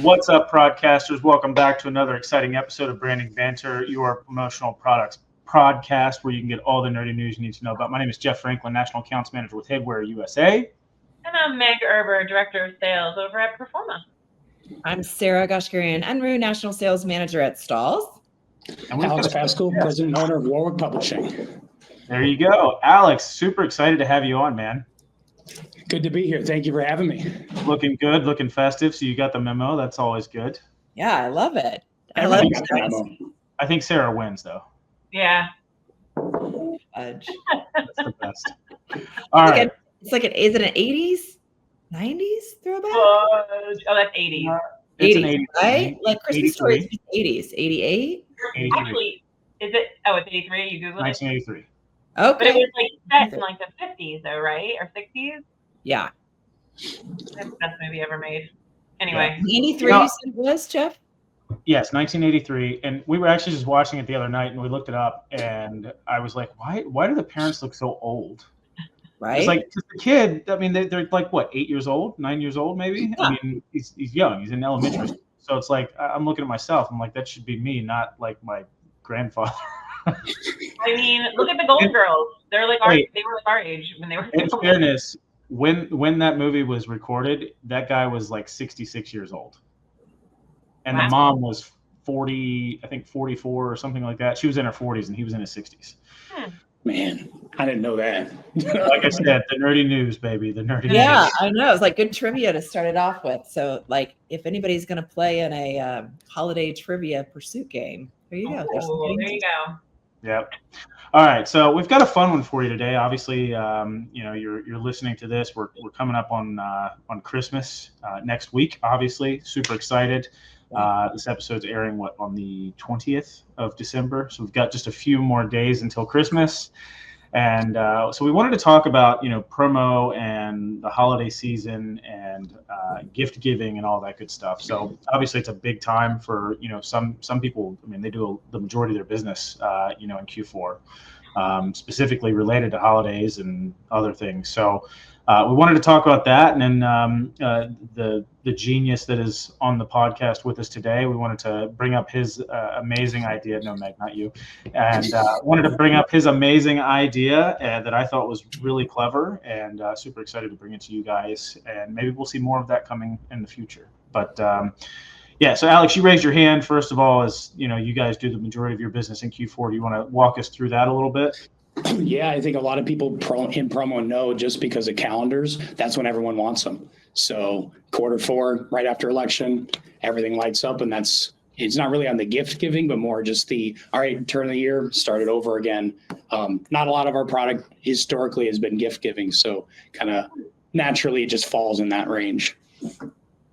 What's up, broadcasters? Welcome back to another exciting episode of Branding Banter, your promotional products podcast where you can get all the nerdy news you need to know about. My name is Jeff Franklin, National Accounts Manager with Headwear USA. And I'm Meg Erber, Director of Sales over at Performa. I'm Sarah Goshgarian Unruh, National Sales Manager at Stalls. And Alex Paschal, President and owner of Warwick Publishing. There you go. Alex, super excited to have you on, man. Good to be here. Thank you for having me. Looking good, looking festive. So you got the memo. That's always good. Yeah, I love it. I think Sarah wins, though. Yeah. Fudge. That's the best. All right. It's like is it an 80s, 90s throwback? Oh, that's 80s. It's 80s, an 80s, right? Like Christmas Story is 80s, 88? 83. Actually, is it? Oh, it's 83. You Googled 1983. it? But Okay. it was like set in like the 50s, though, right? Or 60s? Yeah. That's the best movie ever made. Anyway. 83 you said was, Jeff? Yes, 1983. And we were actually just watching it the other night, and we looked it up, and I was like, why do the parents look so old? Right. It's like, 'cause the kid, I mean, they're like, what, 8 years old, 9 years old, maybe? Yeah. I mean, he's young. He's in elementary school. So it's like, I'm looking at myself. I'm like, that should be me, not like my grandfather. I mean, look at the Golden Girls. They're like they were like our age when they were. In fairness, when that movie was recorded, that guy was like 66 years old. And Wow. the mom was 40, I think 44 or something like that. She was in her 40s and he was in his 60s. Man, I didn't know that. Like I said, the nerdy news, baby. The nerdy Yeah, news. I know. It's like good trivia to start it off with. So, like, if anybody's going to play in a holiday trivia pursuit game, there you go. Oh, there you go. Yep. All right. So we've got a fun one for you today. Obviously, you're listening to this. We're coming up on Christmas next week. Obviously, super excited. This episode's airing on the 20th of December. So we've got just a few more days until Christmas. And so we wanted to talk about, promo and the holiday season and gift giving and all that good stuff. So obviously it's a big time for, some people. I mean, they do the majority of their business, in Q4, specifically related to holidays and other things. So we wanted to talk about that. And then the genius that is on the podcast with us today, we wanted to bring up his amazing idea. No, Meg, not you. And wanted to bring up his amazing idea that I thought was really clever and super excited to bring it to you guys. And maybe we'll see more of that coming in the future. But yeah, so Alex, you raised your hand. First of all, as you guys do the majority of your business in Q4. Do you want to walk us through that a little bit? Yeah, I think a lot of people in promo know just because of calendars, that's when everyone wants them. So Q4, right after election, everything lights up, and it's not really on the gift giving, but more just all right, turn of the year, start it over again. Not a lot of our product historically has been gift giving, so kind of naturally it just falls in that range.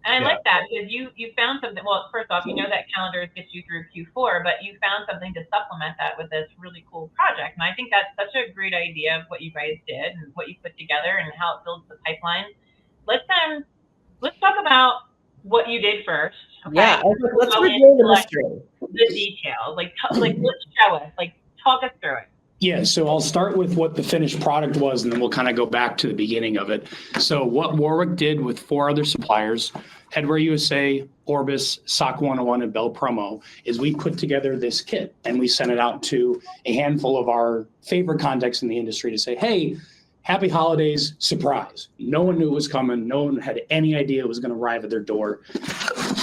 And I like that because you found something. Well, first off, that calendars gets you through Q4, but you found something to supplement that with this really cool project. And I think that's such a great idea of what you guys did and what you put together and how it builds the pipeline. Let's talk about what you did first. Okay? Yeah, let's review the mystery. The details, let's show us, talk us through it. Yeah, so I'll start with what the finished product was, and then we'll kind of go back to the beginning of it. So what Warwick did with 4 other suppliers, Headwear USA, Orbis, Sock 101, and Bell Promo, is we put together this kit, and we sent it out to a handful of our favorite contacts in the industry to say, hey, happy holidays, surprise. No one knew it was coming. No one had any idea it was going to arrive at their door.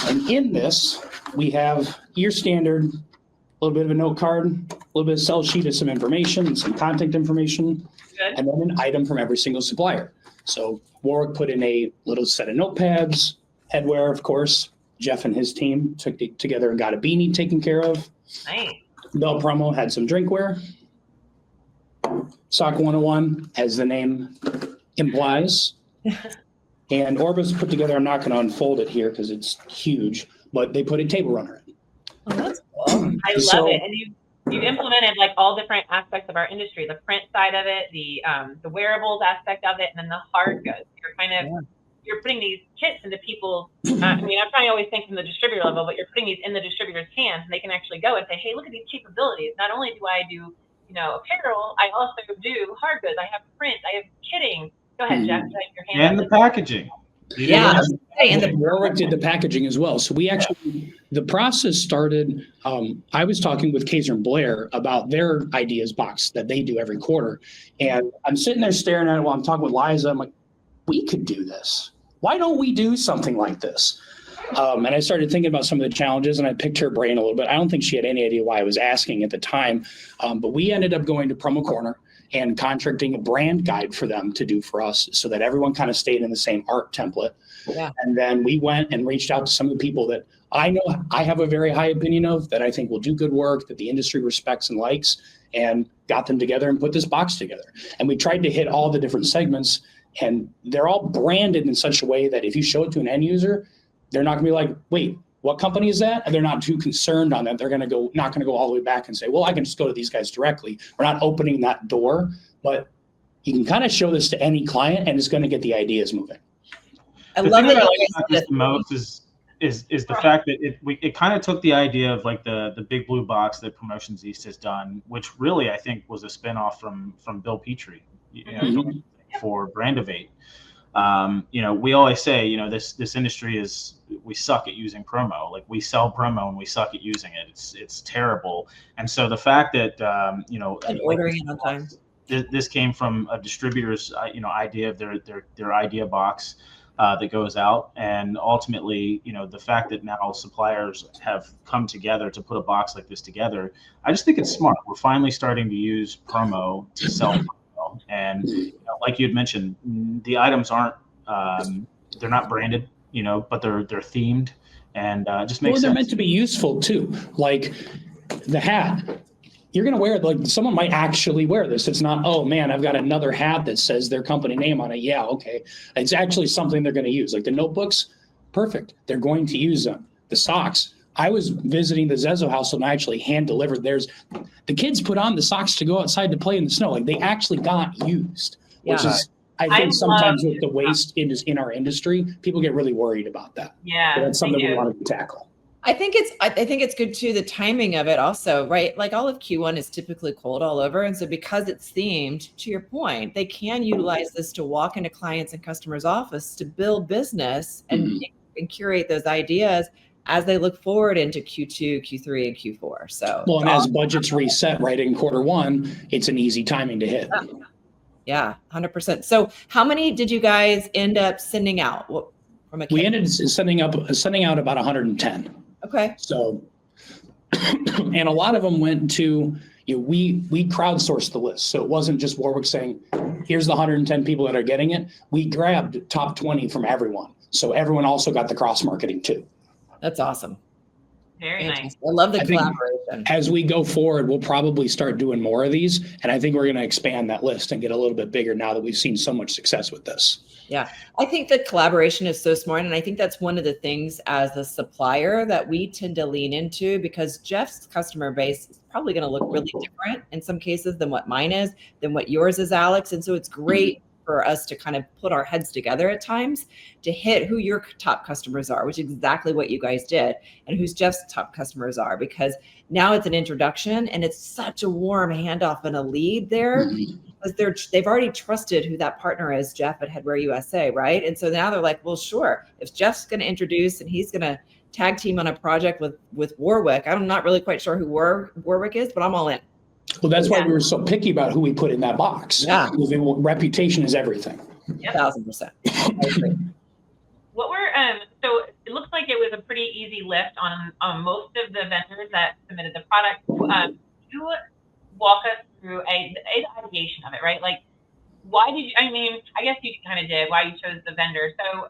And in this, we have your standard, a little bit of a note card, a little bit of sell sheet of some information, some contact information, Good. and then an item from every single supplier. So Warwick put in a little set of notepads, Headwear, of course. Jeff and his team took it together and got a beanie taken care of. Nice. Bell Promo had some drinkware. Sock 101, as the name implies. And Orbis put together, I'm not going to unfold it here because it's huge, but they put a table runner in. Oh, that's cool. I love it. And you've implemented all different aspects of our industry, the print side of it, the wearables aspect of it, and then the hard goods. You're putting these kits into people's, I'm trying to always think from the distributor level, but you're putting these in the distributor's hands, and they can actually go and say, hey, look at these capabilities. Not only do I do, apparel, I also do hard goods. I have print, I have kitting. Go ahead, Jeff. Your hand and the packaging. Yeah, I was gonna say, and the Warwick did the packaging as well. So we actually, the process started, I was talking with Kaiser and Blair about their ideas box that they do every quarter. And I'm sitting there staring at it while I'm talking with Liza. I'm like, we could do this. Why don't we do something like this? And I started thinking about some of the challenges, and I picked her brain a little bit. I don't think she had any idea why I was asking at the time. But we ended up going to Promo Corner and contracting a brand guide for them to do for us so that everyone kind of stayed in the same art template. Yeah. And then we went and reached out to some of the people that I know I have a very high opinion of, that I think will do good work, that the industry respects and likes, and got them together and put this box together. And we tried to hit all the different segments, and they're all branded in such a way that if you show it to an end user, they're not gonna be like, wait, what company is that? And they're not too concerned on that. They're not gonna go all the way back and say, well, I can just go to these guys directly. We're not opening that door, but you can kind of show this to any client and it's gonna get the ideas moving. I The love thing that that I you like guys about did this the most is the fact that it kind of took the idea of like the big blue box that Promotions East has done, which really I think was a spinoff from Bill Petrie, for Brandivate. We always say, this industry we suck at using promo. Like, we sell promo and we suck at using it. It's terrible. And so the fact that, and ordering it on time. This came from a distributor's, idea of their idea box that goes out. And ultimately, the fact that now suppliers have come together to put a box like this together, I just think it's smart. We're finally starting to use promo to sell promo. And like you had mentioned, the items aren't, they're not branded, but they're themed, and just makes sense. They're meant to be useful too. Like the hat, you're going to wear it. Like, someone might actually wear this. It's not, oh man, I've got another hat that says their company name on it. Yeah, okay. It's actually something they're going to use. Like the notebooks, perfect. They're going to use them. The socks. I was visiting the Zezo household and I actually hand delivered theirs. The kids put on the socks to go outside to play in the snow. Like, they actually got used, which is, I think sometimes with the waste in our industry, people get really worried about that. Yeah, but that's something we want to tackle. I think it's good too, the timing of it also, right? Like, all of Q1 is typically cold all over. And so because it's themed, to your point, they can utilize this to walk into clients and customers' office to build business and curate those ideas as they look forward into Q2, Q3, and Q4. So, well, and as budgets reset right in Q1, it's an easy timing to hit. Yeah, 100%. So how many did you guys end up sending out? We ended sending out about 110. Okay. So, and a lot of them went to, we crowdsourced the list. So it wasn't just Warwick saying, here's the 110 people that are getting it. We grabbed top 20 from everyone. So everyone also got the cross marketing too. That's awesome. Very nice. I love the collaboration. As we go forward, we'll probably start doing more of these. And I think we're going to expand that list and get a little bit bigger now that we've seen so much success with this. Yeah, I think the collaboration is so smart. And I think that's one of the things as a supplier that we tend to lean into, because Jeff's customer base is probably going to look really different in some cases than what mine is, than what yours is, Alex. And so it's great for us to kind of put our heads together at times to hit who your top customers are, which is exactly what you guys did, and who's Jeff's top customers are, because now it's an introduction and it's such a warm handoff and a lead there, because they've already trusted who that partner is, Jeff at Headwear USA, right? And so now they're like, well, sure, if Jeff's going to introduce and he's going to tag team on a project with Warwick, I'm not really quite sure who Warwick is, but I'm all in. Well, that's why we were so picky about who we put in that box. Yeah. Because reputation is everything. Yep. 1,000%. What were so it looks like it was a pretty easy lift on most of the vendors that submitted the product. You walk us through the ideation of it, right? Like, why did you? I mean, I guess you kind of did. Why you chose the vendor? So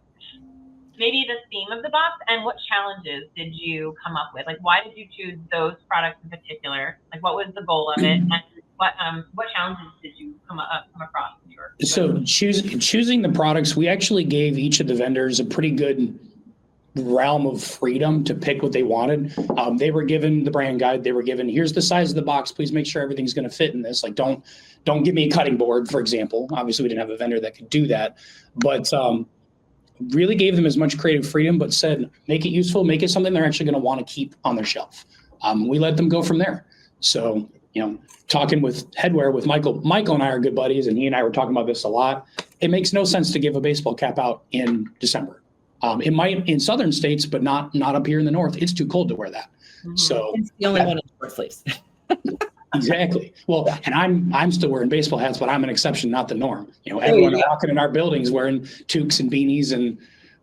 maybe the theme of the box, and what challenges did you come up with? Like, why did you choose those products in particular? Like, what was the goal of it, and what challenges did you come across? So choosing the products, we actually gave each of the vendors a pretty good realm of freedom to pick what they wanted. They were given the brand guide. They were given, here's the size of the box. Please make sure everything's going to fit in this. Like, don't give me a cutting board, for example. Obviously, we didn't have a vendor that could do that, but really gave them as much creative freedom, but said, make it useful, make it something they're actually going to want to keep on their shelf. We let them go from there. So, talking with Headwear with Michael and I are good buddies, and he and I were talking about this a lot. It makes no sense to give a baseball cap out in December. It might in southern states, but not up here in the north. It's too cold to wear that. Mhm. So It's the only one in short sleeves. exactly. Well, and I'm still wearing baseball hats, but I'm an exception, not the norm. Everyone walking in our buildings wearing toques and beanies and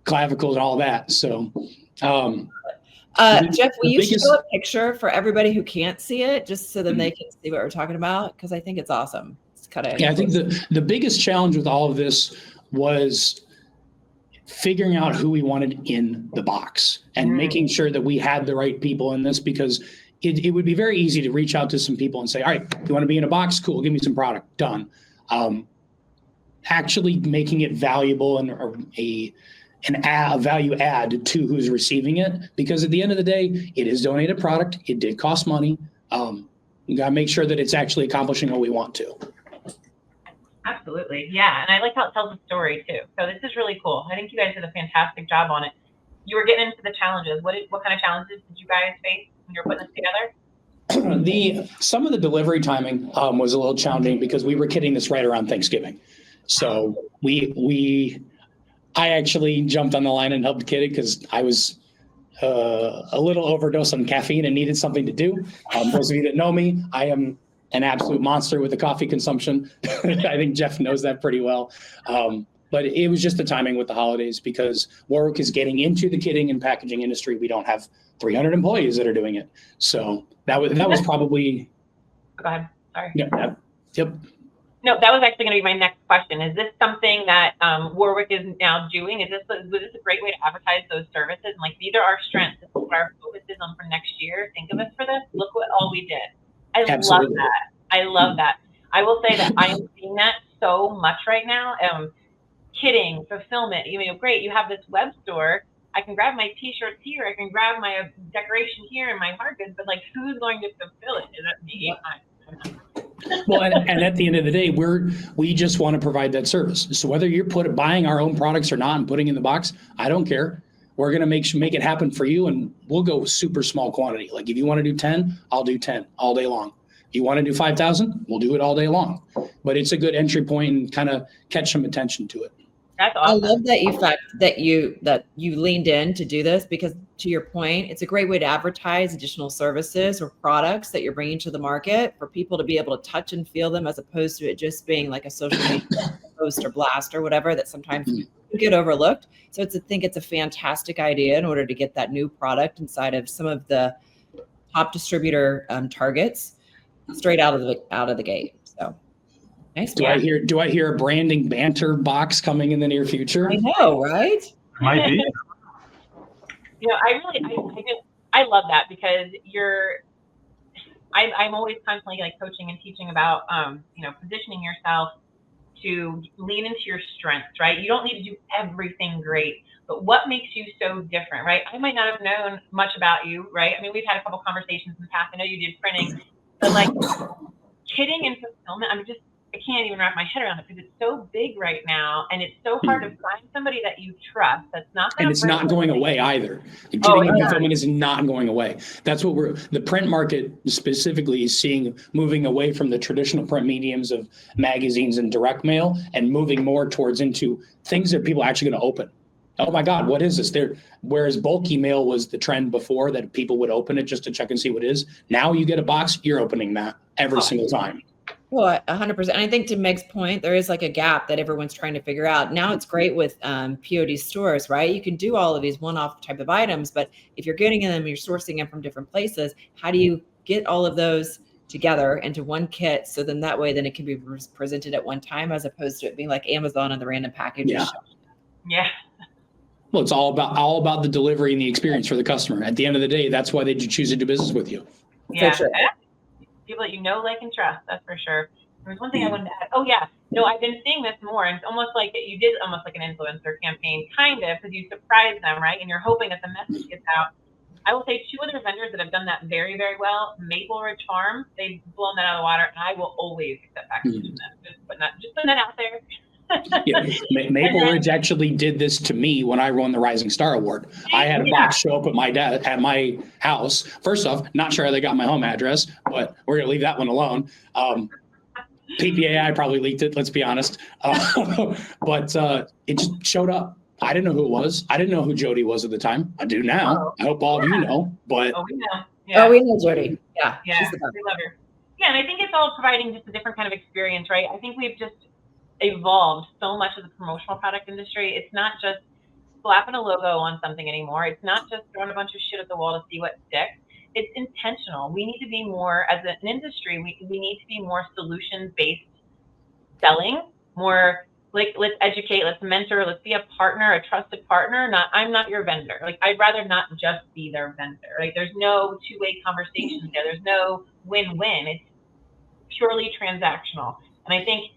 clavicles and all that. So, Jeff, will you show a picture for everybody who can't see it, just so then they can see what we're talking about? Because I think it's awesome. It's kind of I think the biggest challenge with all of this was figuring out who we wanted in the box and making sure that we had the right people in this, because it would be very easy to reach out to some people and say, all right, you want to be in a box? Cool. Give me some product. Done. Actually making it valuable and a value add to who's receiving it, because at the end of the day, it is donated product. It did cost money. You got to make sure that it's actually accomplishing what we want to. Absolutely. Yeah. And I like how it tells a story too. So this is really cool. I think you guys did a fantastic job on it. You were getting into the challenges. What kind of challenges did you guys face when you were putting this together? Some of the delivery timing was a little challenging because we were kitting this right around Thanksgiving. So I actually jumped on the line and helped kid it because I was a little overdosed on caffeine and needed something to do. Those of you that know me, I am an absolute monster with the coffee consumption. I think Jeff knows that pretty well. But it was just the timing with the holidays, because Warwick is getting into the kitting and packaging industry. We don't have 300 employees that are doing it. So that was probably. Go ahead. Sorry. Yeah. Yep. No, that was actually going to be my next question. Is this something that Warwick is now doing? Was this a great way to advertise those services? And like, these are our strengths. This is what our focus is on for next year. Think of us for this. Look what all we did. Absolutely. Love that. I love that. I will say that I am seeing that so much right now. Kitting, fulfillment. Great. You have this web store. I can grab my T-shirts here. I can grab my decoration here and my hard goods. But like, who's going to fulfill it? Is it me? Well, and at the end of the day, we just want to provide that service. So whether you're buying our own products or not and putting in the box, I don't care. We're going to make it happen for you, and we'll go super small quantity. Like if you want to do 10, I'll do 10 all day long. If you want to do 5,000, we'll do it all day long. But it's a good entry point and kind of catch some attention to it. That's awesome. I love that you leaned in to do this, because to your point, it's a great way to advertise additional services or products that you're bringing to the market for people to be able to touch and feel them, as opposed to it just being like a social media post or blast or whatever that sometimes get overlooked. So I think it's a fantastic idea in order to get that new product inside of some of the top distributor targets straight out of the gate. So. Nice. Do I hear a branding Banter box coming in the near future? I know, right? Might be. I love that, because I'm always constantly like coaching and teaching about positioning yourself to lean into your strengths, right? You don't need to do everything great, but what makes you so different, right? I might not have known much about you, right? I mean, we've had a couple conversations in the past. I know you did printing, but like kitting and fulfillment, I can't even wrap my head around it, because it's so big right now, and it's so hard to find somebody that you trust that's not going to. And it's not going away either. Kitting and fulfillment is not going away. That's what the print market specifically is seeing, moving away from the traditional print mediums of magazines and direct mail, and moving more towards into things that people are actually going to open. Oh my God, what is this? Whereas bulky mail was the trend before, that people would open it just to check and see what it is. Now you get a box, you're opening that every single time. Well, 100%. And I think to Meg's point, there is like a gap that everyone's trying to figure out. Now it's great with POD stores, right? You can do all of these one-off type of items, but if you're getting them, you're sourcing them from different places. How do you get all of those together into one kit? So then that way, then it can be presented at one time, as opposed to it being like Amazon and the random packages. Yeah. Well, it's all about the delivery and the experience for the customer. At the end of the day, that's why they choose to do business with you. Yeah. Sure. People that you know, like, and trust. That's for sure. There was one thing I wanted to add. Oh yeah, no, I've been seeing this more, and it's almost like you did almost like an influencer campaign, kind of, because you surprise them, right? And you're hoping that the message gets out. I will say 2 other vendors that have done that very, very well. Maple Ridge Farm, they've blown that out of the water, and I will always accept packages from them. Just putting that out there. Yeah, Maple Ridge actually did this to me when I won the Rising Star Award. I had a box show up at my house. First off, not sure how they got my home address, but we're gonna leave that one alone. PPAI probably leaked it. Let's be honest. But it just showed up. I didn't know who it was. I didn't know who Jody was at the time. I do now. I hope all of you know. But Oh, we know. Yeah. Oh, we know Jody. Yeah, Yeah, she's the best. we love her. Yeah, and I think it's all providing just a different kind of experience, right? I think we've just evolved so much of the promotional product industry. It's not just slapping a logo on something anymore. It's not just throwing a bunch of shit at the wall to see what sticks. It's intentional. We need to be more, as an industry, we need to be more solution-based selling, more like, let's educate, let's mentor, let's be a partner, a trusted partner. I'm not your vendor. Like, I'd rather not just be their vendor. Like, there's no two-way conversation there. There's no win-win. It's purely transactional. And I think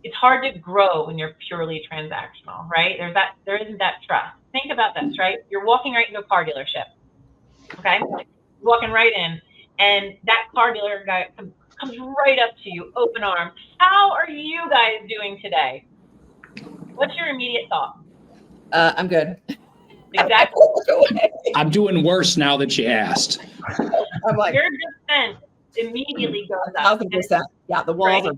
it's hard to grow when you're purely transactional, right? There isn't that trust. Think about this, right? You're walking right into a car dealership, okay? Walking right in, and that car dealer guy comes right up to you, open arms. How are you guys doing today? What's your immediate thought? I'm good. Exactly. I'm doing worse now that you asked. I'm like, your defense immediately goes up. 1,000%. Yeah, the walls Right. are.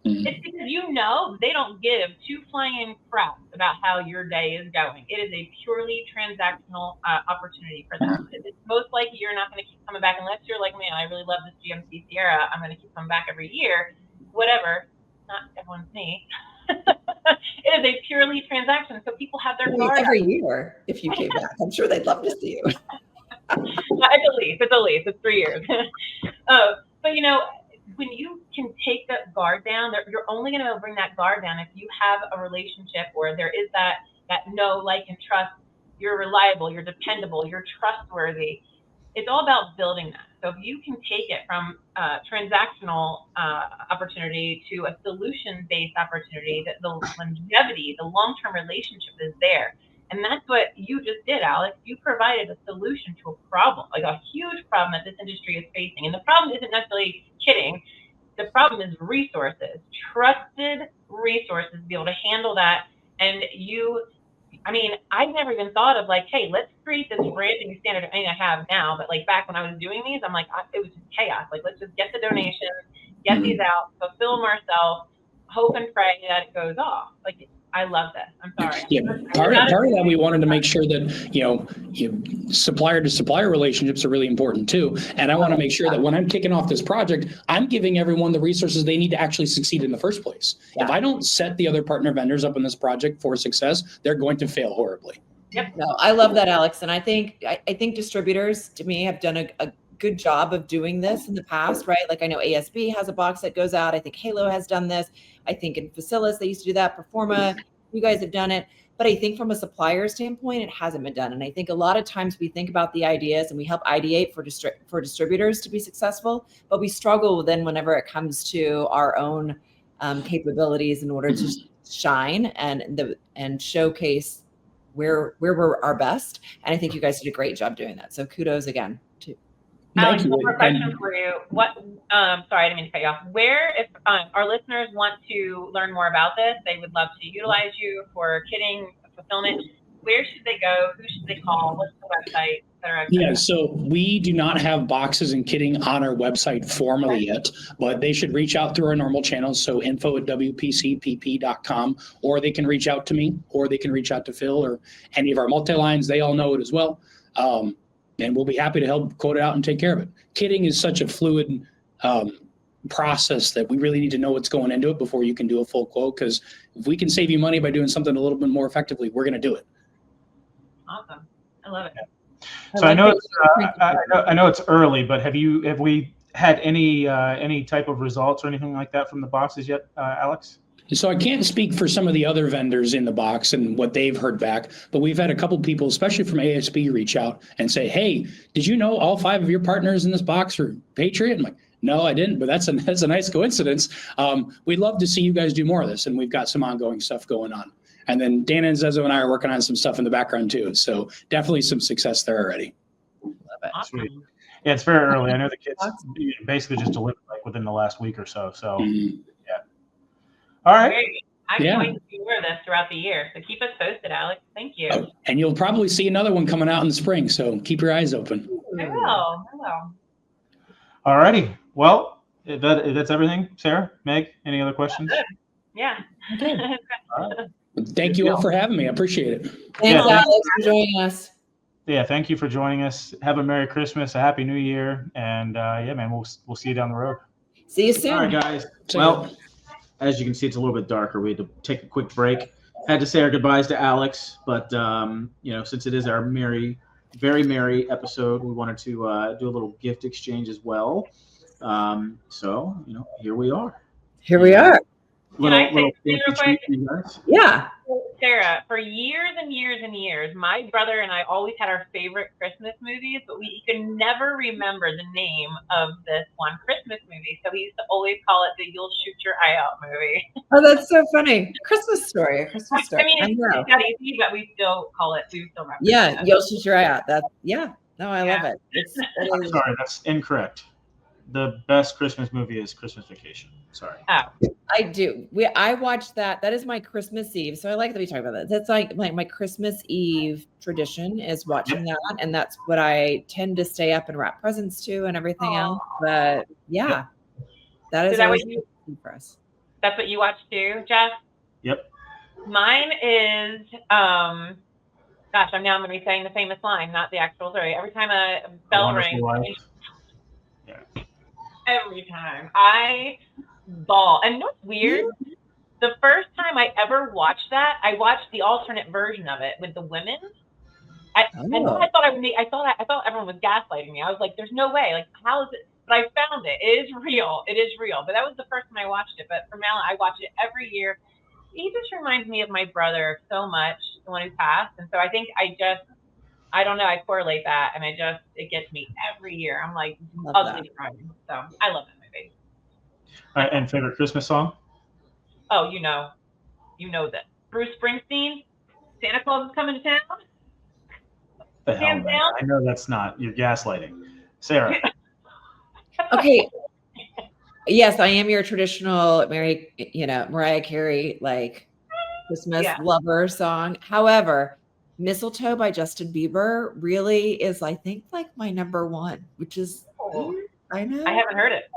It's because they don't give two flying craps about how your day is going. It is a purely transactional opportunity for them. It's most likely you're not going to keep coming back unless you're like, man, I really love this GMC Sierra. I'm going to keep coming back every year. Whatever. Not everyone's me. It is a purely transaction. So people have their guard Every year, if you came back, I'm sure they'd love to see you. It's a lease. It's 3 years. But when you can take that guard down, you're only going to bring that guard down if you have a relationship where there is that know, like, and trust. You're reliable, you're dependable, you're trustworthy. It's all about building that. So if you can take it from transactional opportunity to a solution-based opportunity, that the longevity, the long-term relationship is there. And that's what you just did, Alex. You provided a solution to a problem, like a huge problem that this industry is facing. And the problem isn't necessarily kidding. The problem is resources, trusted resources to be able to handle that. And I've never even thought of like, hey, let's create this branding standard. I have now, but like back when I was doing these, I'm like, it was just chaos. Like, let's just get the donations, get these out, fulfill them ourselves, hope and pray that it goes off. Like, I love this. I'm sorry. Yeah, part of that, we wanted to make sure that, supplier to supplier relationships are really important too. And I want to make sure that when I'm kicking off this project, I'm giving everyone the resources they need to actually succeed in the first place. Yeah. If I don't set the other partner vendors up in this project for success, they're going to fail horribly. Yep. No, I love that, Alex. And I think distributors, to me, have done a good job of doing this in the past, right? Like, I know ASB has a box that goes out. I think Halo has done this. I think in Facilis, they used to do that. Performa, you guys have done it. But I think from a supplier standpoint, it hasn't been done. And I think a lot of times we think about the ideas and we help ideate for distributors to be successful, but we struggle then whenever it comes to our own capabilities in order to shine and showcase where we're our best. And I think you guys did a great job doing that. So kudos again too. Alex, one more question for you. Sorry, I didn't mean to cut you off. Where, if our listeners want to learn more about this, they would love to utilize you for kitting, fulfillment, where should they go? Who should they call? What's the website, et cetera, et cetera? Yeah, so we do not have boxes and kitting on our website formally yet, but they should reach out through our normal channels. So info@wpcpp.com, or they can reach out to me, or they can reach out to Phil or any of our multi-lines. They all know it as well. And we'll be happy to help quote it out and take care of it. Kitting is such a fluid process that we really need to know what's going into it before you can do a full quote, because if we can save you money by doing something a little bit more effectively, we're going to do it. Awesome. I love it. So I know it's early, but have we had any type of results or anything like that from the boxes yet, Alex? So I can't speak for some of the other vendors in the box and what they've heard back, but we've had a couple people, especially from ASB, reach out and say, hey, did you know all 5 of your partners in this box are Patriot? I'm like, no, I didn't, but that's a nice coincidence. We'd love to see you guys do more of this, and we've got some ongoing stuff going on. And then Dana and Zezo and I are working on some stuff in the background too. So definitely some success there already. Love it. Awesome. Sweet. Yeah, it's very early. I know the kids basically just delivered like within the last week or so. So yeah. All right. Great. I'm going to do more of this throughout the year. So keep us posted, Alex. Thank you. Oh, and you'll probably see another one coming out in the spring. So keep your eyes open. I will. All righty. Well, that's everything. Sarah, Meg, any other questions? Yeah. Okay. All right. Thank you all for having me. I appreciate it. Thanks, Alex, for joining us. Yeah, thank you for joining us. Have a Merry Christmas, a Happy New Year, and yeah, man, we'll see you down the road. See you soon. All right, guys. Well, as you can see, it's a little bit darker. We had to take a quick break. Had to say our goodbyes to Alex, but since it is our very merry episode, we wanted to do a little gift exchange as well. So here we are. Here we are. Can I say something real quick? Yeah. Sarah, for years and years and years, my brother and I always had our favorite Christmas movies, but we could never remember the name of this one Christmas movie. So we used to always call it the "You'll Shoot Your Eye Out" movie. Oh, that's so funny. Christmas story. Christmas story. I mean, it's not easy, but we still call it. We still remember. Yeah, "You'll Shoot Your Eye Out." No, I love it. I'm sorry, that's incorrect. The best Christmas movie is Christmas Vacation. Sorry. Oh. I do. I watched that. That is my Christmas Eve. So I like that we talk about that. That's like my Christmas Eve tradition is watching that. And that's what I tend to stay up and wrap presents to and everything else. But yeah, that is always for us. That's what you watch too, Jeff? Yep. Mine is, I'm going to be saying the famous line, not the actual story. Every time a bell rings. Yeah. Every time. I bawl. And you know what's weird? The first time I ever watched that, I watched the alternate version of it with the women. And then I thought everyone was gaslighting me. I was like, there's no way. Like, how is it? But I found it. It is real. It is real. But that was the first time I watched it. But from now on, I watch it every year. He just reminds me of my brother so much, the one who passed. And so I think I don't know, I correlate that, and it gets me every year. I'm like ugly crying. So I love that movie. All right, and favorite Christmas song? Oh, you know that. Bruce Springsteen, Santa Claus is coming to town. The hell, man. I know that's not, you're gaslighting. Sarah. Okay. Yes, I am your traditional Mariah Carey, like Christmas lover song. However, Mistletoe by Justin Bieber really is, I think, like my number one, which is, I know. I haven't heard it.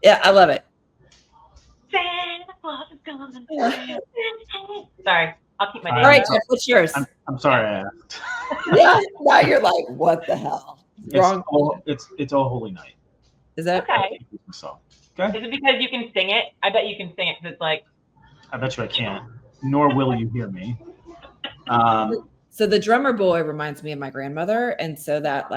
Yeah, I love it. Santa Claus is coming. Sorry, I'll keep my name. All right, Jeff, what's yours? I'm sorry I asked. Yeah, now you're like, what the hell? Wrong. It's All Holy Night. Is that okay? Okay. Is it because you can sing it? I bet you can sing it because it's like. I bet you I can't. Nor will you hear me. So the drummer boy reminds me of my grandmother, and so that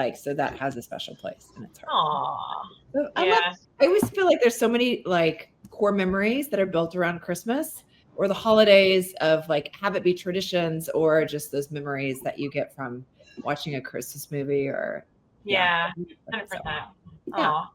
has a special place, and it's hard. Aww. So I always feel like there's so many like core memories that are built around Christmas or the holidays of like have it be traditions or just those memories that you get from watching a Christmas movie or 100%. Yeah. All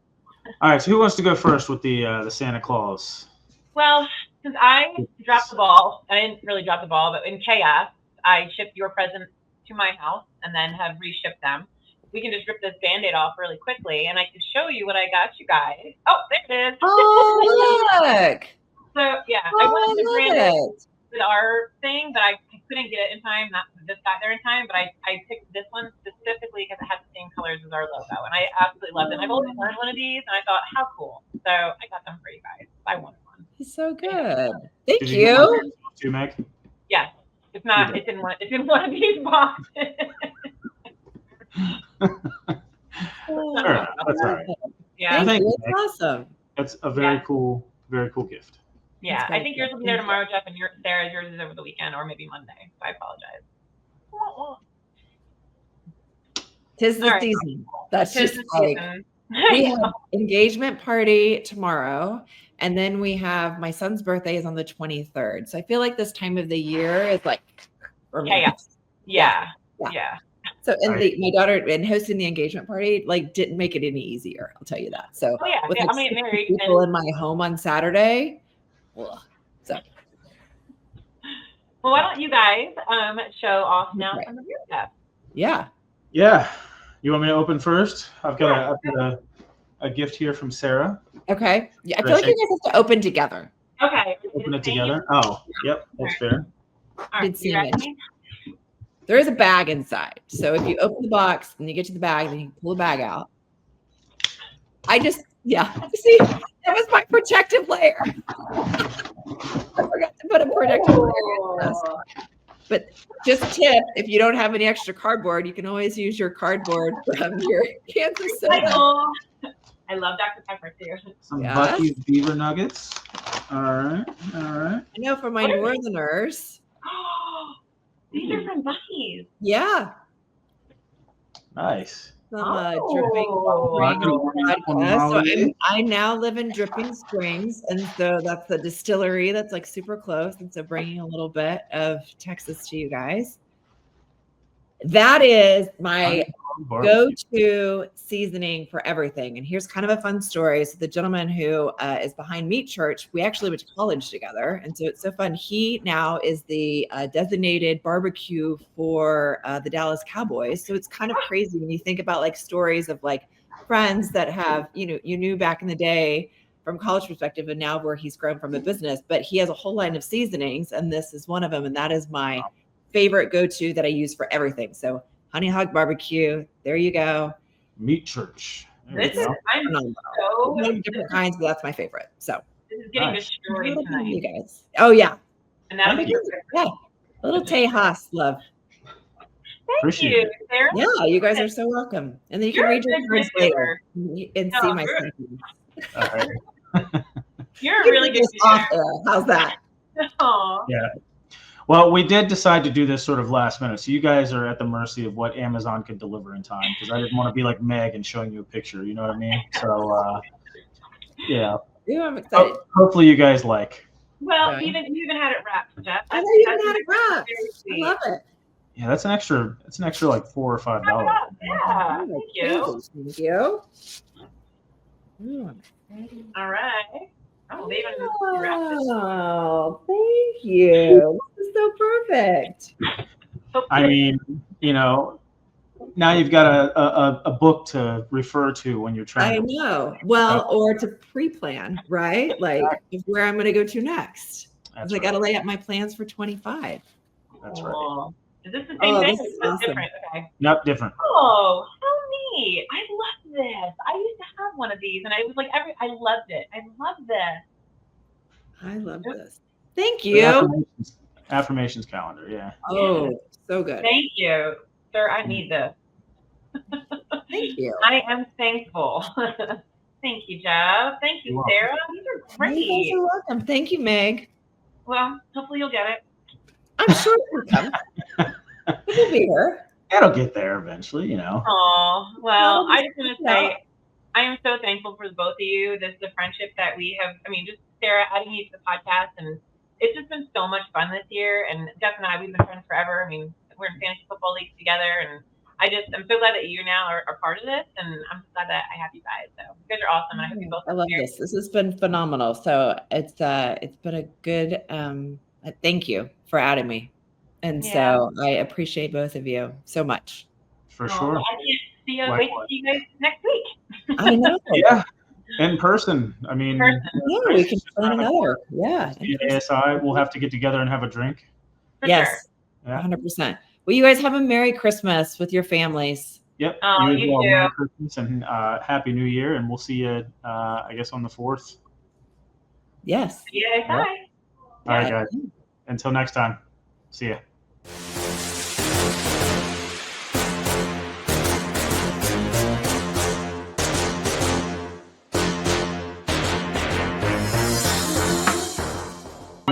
right, so who wants to go first with the Santa Claus? Well, since I dropped the ball, I didn't really drop the ball, but in chaos, I shipped your presents to my house and then have reshipped them. We can just rip this Band-Aid off really quickly, and I can show you what I got you guys. Oh, there it is. Oh, look. So, yeah, I wanted to brand it with our thing, but I couldn't get it in time. Not this got there in time, but I picked this one specifically because it had the same colors as our logo, and I absolutely loved it. And I've always wanted one of these, and I thought, how cool. So I got them for you guys. I wanted one. It's so good. Thank you. Too, Meg? Yes. It's not. It's in one of these boxes. Sure, that's all right. Yeah, Thank you. That's awesome. That's a very cool gift. Yeah, I think yours will be there tomorrow, Jeff, and yours is over the weekend or maybe Monday. So I apologize. Tis the season. That's just like we have engagement party tomorrow, and then we have my son's birthday is on the 23rd. So I feel like this time of the year is like chaos. Yeah. So my daughter and hosting the engagement party like didn't make it any easier. I'll tell you that. So with I'm getting married. People in my home on Saturday. So. Well, why don't you guys show off now some of your stuff? Yeah. Yeah. You want me to open first? I've got a gift here from Sarah. Okay. Yeah, I feel like you guys have to open together. Okay. Open it together. Oh, yep, that's fair. All right, you ready? There is a bag inside. So if you open the box and you get to the bag, then you can pull the bag out. See, that was my protective layer. I forgot to put a protective layer in this. But just tip, if you don't have any extra cardboard, you can always use your cardboard from your Kansas soda. I love Dr. Pepper too. Some Bucky's Beaver Nuggets. All right. I know for my Northerners. These are from Bucky's. Yeah. Nice. Some dripping. So I now live in Dripping Springs, and so that's the distillery that's like super close, and so bringing a little bit of Texas to you guys. That is my go-to seasoning for everything. And here's kind of a fun story. So the gentleman who is behind Meat Church, we actually went to college together. And so it's so fun. He now is the designated barbecue for the Dallas Cowboys. So it's kind of crazy when you think about like stories of like friends that have, you knew back in the day from college perspective, and now where he's grown from a business. But he has a whole line of seasonings, and this is one of them. And that is my favorite go-to that I use for everything. So honey hog barbecue, there you go. Meat Church. I'm so different kinds, but that's my favorite. So this is getting destroyed tonight. You guys. Oh yeah. And that'll be a little Tejas love. Thank you, Sarah. Yeah, you guys are so welcome. And then you can read your words later and see my sentiments. All right. You're a really good author. How's that? Aww. Yeah. Well, we did decide to do this sort of last minute. So you guys are at the mercy of what Amazon could deliver in time, because I didn't want to be like Meg and showing you a picture. You know what I mean? So, yeah. Yeah, I'm excited. Hopefully you guys like. Well, you even had it wrapped, Jeff. I know you even had it wrapped. I love it. Yeah, that's an extra like $4 or $5. Yeah. Thank you. Thank you. All right. I'm leaving. Oh, thank you. This is so perfect. I mean, now you've got a book to refer to when you're trying. I know. Well, or to pre-plan, right? Like where I'm going to go to next. I got to lay out my plans for 25. That's right. Is this the same thing? This is Or awesome. different? Okay. Nope, different. Oh, how neat! I love this. I used to have one of these, and I was like, I loved it. I love this. I love this. Thank you. Affirmations calendar, yeah. Oh, so good. Thank you, sir. I need this. Thank you. I am thankful. Thank you, Jeff. Thank you, Sarah. These are great. You guys are welcome. Thank you, Meg. Well, hopefully you'll get it. I'm sure it'll come. It'll be here. It'll get there eventually, Oh, well, I just want to say I am so thankful for the both of you. This is the friendship that we have. I mean, just Sarah adding you to the podcast, and it's just been so much fun this year. And Jeff and I, we've been friends forever. I mean, we're in fantasy football leagues together, and I'm so glad that you now are part of this, and I'm glad that I have you guys. So you guys are awesome, and I hope you both. I love this. This has been phenomenal. So it's been a good. Thank you for adding me, and so I appreciate both of you so much. For sure. I can't wait to see you guys next week. I know. Yeah. In person. I mean, yeah, we can plan another. Yeah. ASI, we'll have to get together and have a drink. Yes. Sure. 100%. Well, you guys have a Merry Christmas with your families. Yep. Oh, you too. Merry Christmas and Happy New Year, and we'll see you, I guess, on the 4th. Yes. Yeah. Bye. All right, guys. Until next time. See ya.